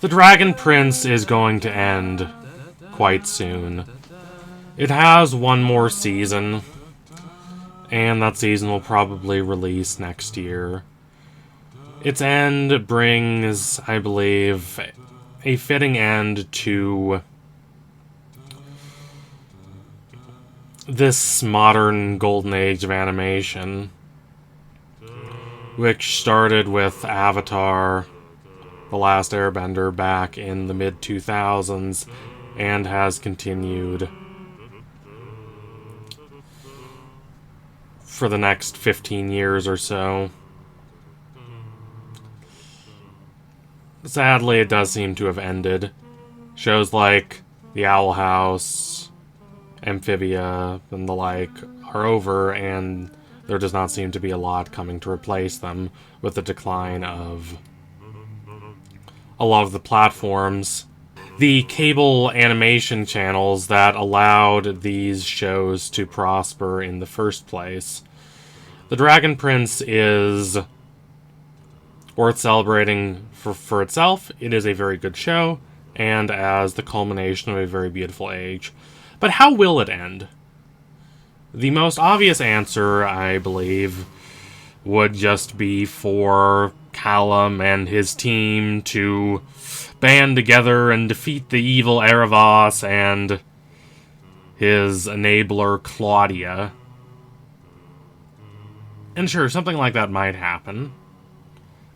The Dragon Prince is going to end quite soon. It has one more season, and that season will probably release next year. Its end brings, I believe, a fitting end to this modern golden age of animation, which started with Avatar, The Last Airbender, back in the mid-2000s, and has continued for the next 15 years or so. Sadly, it does seem to have ended. Shows like The Owl House, Amphibia, and the like are over, and there does not seem to be a lot coming to replace them, with the decline of a lot of the platforms. The cable animation channels that allowed these shows to prosper in the first place. The Dragon Prince is worth celebrating for itself. It is a very good show, and as the culmination of a very beautiful age. But how will it end? The most obvious answer, I believe, would just be for Callum and his team to band together and defeat the evil Erebos and his enabler Claudia. And sure, something like that might happen.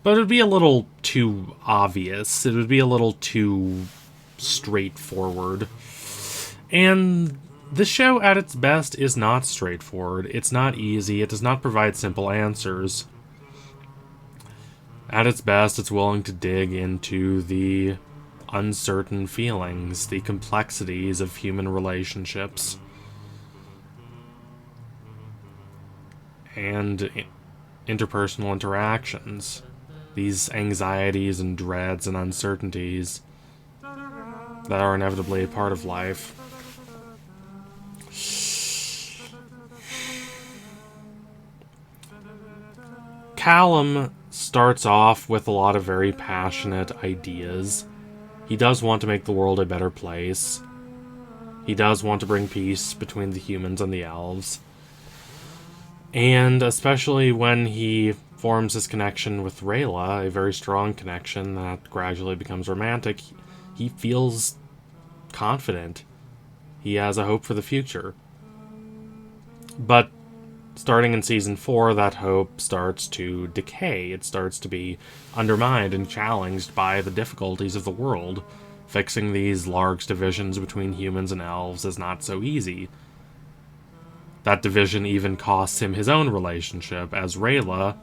But it would be a little too obvious. It would be a little too straightforward. And the show at its best is not straightforward. It's not easy. It does not provide simple answers. At its best, it's willing to dig into the uncertain feelings, the complexities of human relationships, and interpersonal interactions. These anxieties and dreads and uncertainties that are inevitably a part of life. Callum starts off with a lot of very passionate ideas. He does want to make the world a better place. He does want to bring peace between the humans and the elves. And especially when he forms his connection with Rayla, a very strong connection that gradually becomes romantic, he feels confident. He has a hope for the future. But starting in Season 4, that hope starts to decay. It starts to be undermined and challenged by the difficulties of the world. Fixing these large divisions between humans and elves is not so easy. That division even costs him his own relationship, as Rayla,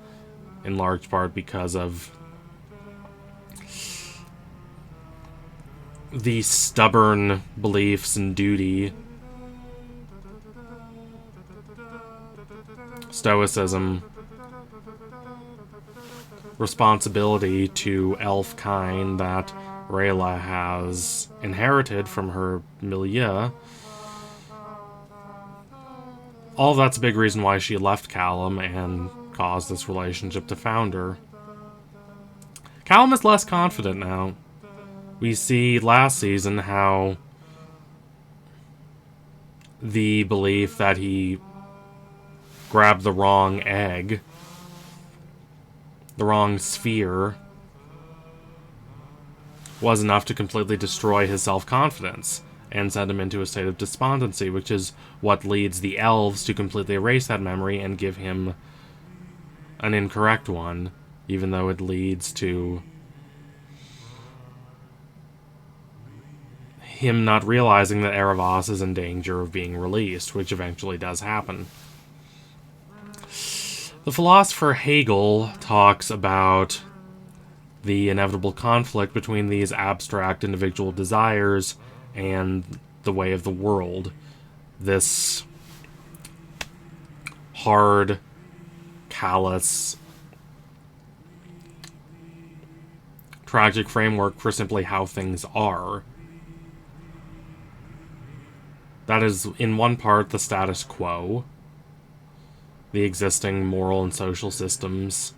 in large part because of the stubborn beliefs and duty, stoicism, responsibility to elf kind that Rayla has inherited from her milieu. All that's a big reason why she left Callum and caused this relationship to founder. Callum is less confident now. We see last season how the belief that he grabbed the wrong egg, the wrong sphere, was enough to completely destroy his self-confidence and send him into a state of despondency, which is what leads the elves to completely erase that memory and give him an incorrect one, even though it leads to him not realizing that Erebos is in danger of being released, which eventually does happen. The philosopher Hegel talks about the inevitable conflict between these abstract individual desires and the way of the world. This hard, callous, tragic framework for simply how things are. That is, in one part, the status quo, the existing moral and social systems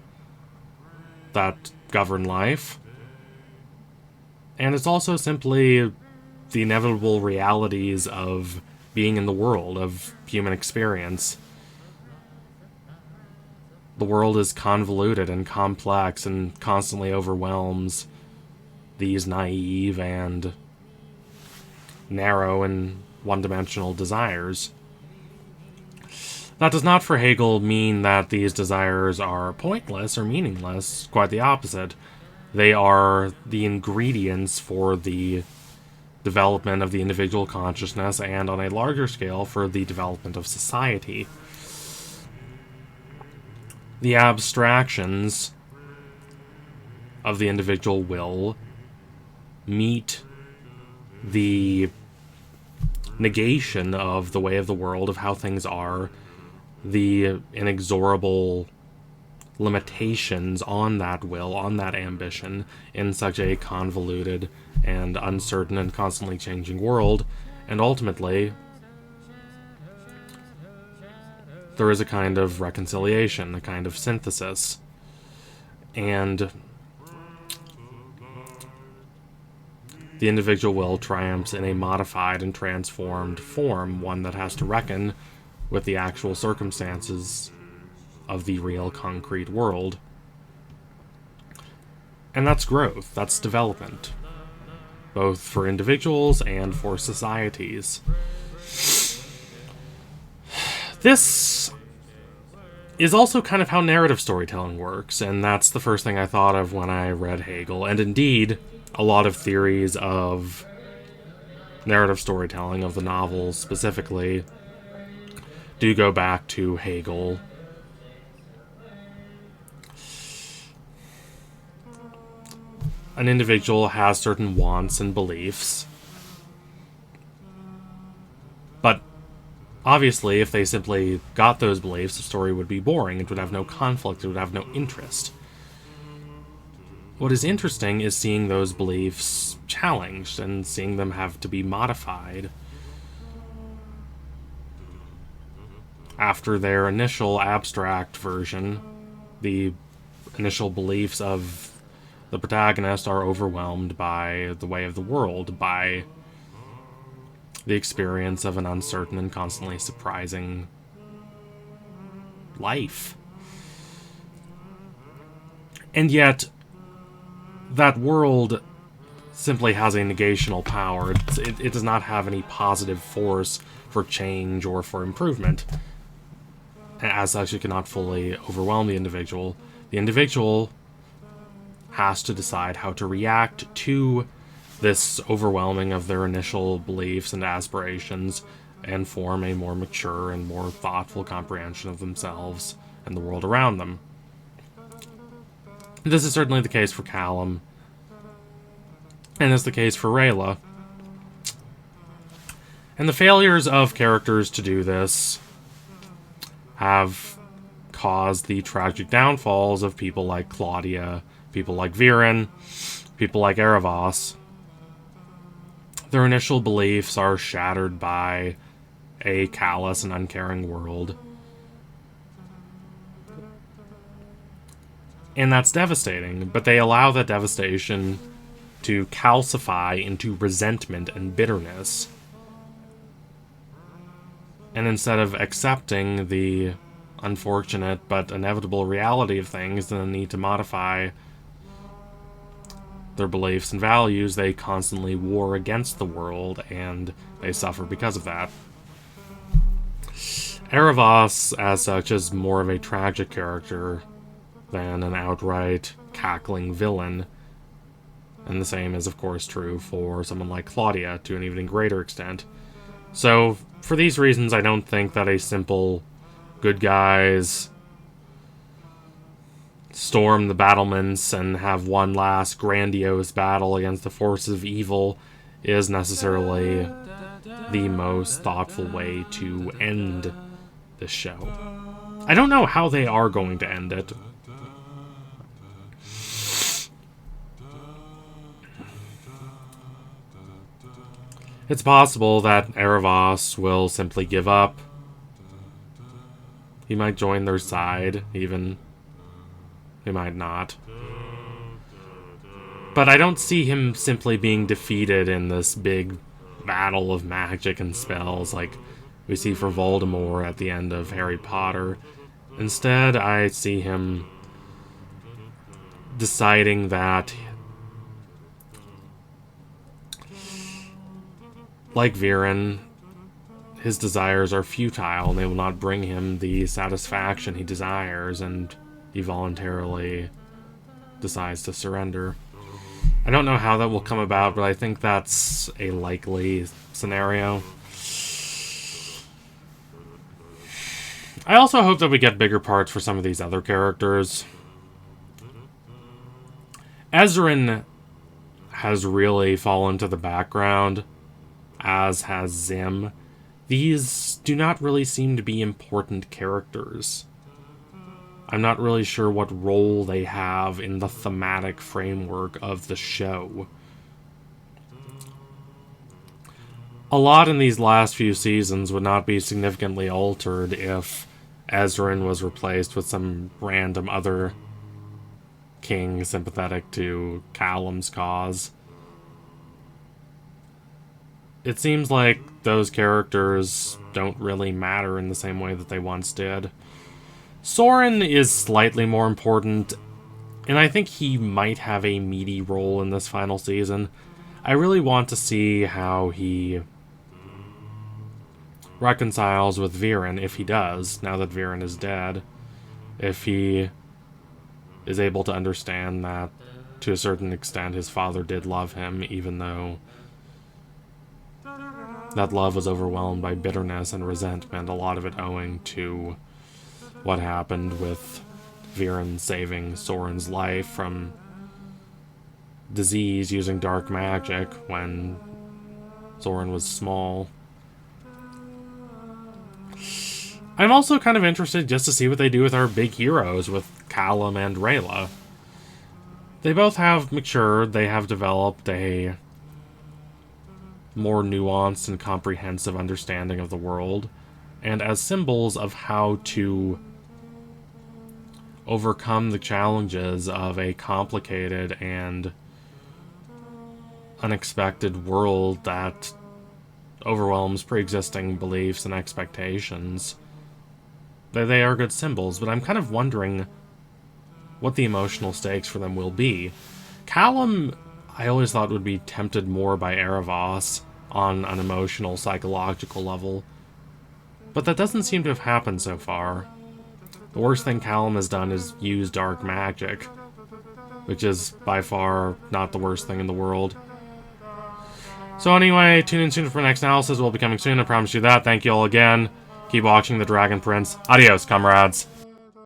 that govern life. And it's also simply the inevitable realities of being in the world, of human experience. The world is convoluted and complex and constantly overwhelms these naive and narrow and one-dimensional desires. That does not, for Hegel, mean that these desires are pointless or meaningless. Quite the opposite. They are the ingredients for the development of the individual consciousness and, on a larger scale, for the development of society. The abstractions of the individual will meet the negation of the way of the world, of how things are, the inexorable limitations on that will, on that ambition, in such a convoluted and uncertain and constantly changing world, and ultimately there is a kind of reconciliation, a kind of synthesis, and the individual will triumphs in a modified and transformed form, one that has to reckon with the actual circumstances of the real concrete world. And that's growth, that's development, both for individuals and for societies. This is also kind of how narrative storytelling works, and that's the first thing I thought of when I read Hegel. And indeed, a lot of theories of narrative storytelling, of the novels specifically, do go back to Hegel. An individual has certain wants and beliefs, but obviously, if they simply got those beliefs, the story would be boring. It would have no conflict. It would have no interest. What is interesting is seeing those beliefs challenged and seeing them have to be modified after their initial abstract version. The initial beliefs of the protagonist are overwhelmed by the way of the world, by the experience of an uncertain and constantly surprising life. And yet, that world simply has a negational power. It does not have any positive force for change or for improvement. As such, it cannot fully overwhelm the individual. The individual has to decide how to react to this overwhelming of their initial beliefs and aspirations and form a more mature and more thoughtful comprehension of themselves and the world around them. This is certainly the case for Callum, and is the case for Rayla. And the failures of characters to do this have caused the tragic downfalls of people like Claudia, people like Viren, people like Erebos. Their initial beliefs are shattered by a callous and uncaring world. And that's devastating, but they allow that devastation to calcify into resentment and bitterness. And instead of accepting the unfortunate but inevitable reality of things and the need to modify their beliefs and values, they constantly war against the world, and they suffer because of that. Erebos, as such, is more of a tragic character than an outright cackling villain. And the same is, of course, true for someone like Claudia to an even greater extent. So, for these reasons, I don't think that a simple good guys storm the battlements and have one last grandiose battle against the forces of evil is necessarily the most thoughtful way to end this show. I don't know how they are going to end it. It's possible that Erebos will simply give up. He might join their side, even. He might not. But I don't see him simply being defeated in this big battle of magic and spells like we see for Voldemort at the end of Harry Potter. Instead, I see him deciding that, like Viren, his desires are futile and they will not bring him the satisfaction he desires, and he voluntarily decides to surrender. I don't know how that will come about, but I think that's a likely scenario. I also hope that we get bigger parts for some of these other characters. Ezrin has really fallen to the background, as has Zim. These do not really seem to be important characters. I'm not really sure what role they have in the thematic framework of the show. A lot in these last few seasons would not be significantly altered if Ezrin was replaced with some random other king sympathetic to Callum's cause. It seems like those characters don't really matter in the same way that they once did. Soren is slightly more important, and I think he might have a meaty role in this final season. I really want to see how he reconciles with Viren, if he does, now that Viren is dead. If he is able to understand that, to a certain extent, his father did love him, even though that love was overwhelmed by bitterness and resentment, a lot of it owing to what happened with Viren saving Soren's life from disease using dark magic when Soren was small. I'm also kind of interested just to see what they do with our big heroes, with Callum and Rayla. They both have matured, they have developed a more nuanced and comprehensive understanding of the world, and as symbols of how to overcome the challenges of a complicated and unexpected world that overwhelms pre-existing beliefs and expectations. They are good symbols, but I'm kind of wondering what the emotional stakes for them will be. Callum, I always thought, would be tempted more by Erebos on an emotional, psychological level, but that doesn't seem to have happened so far. The worst thing Callum has done is use dark magic, which is by far not the worst thing in the world. So anyway, tune in soon for the next analysis. Will be coming soon, I promise you that. Thank you all again. Keep watching The Dragon Prince. Adios, comrades.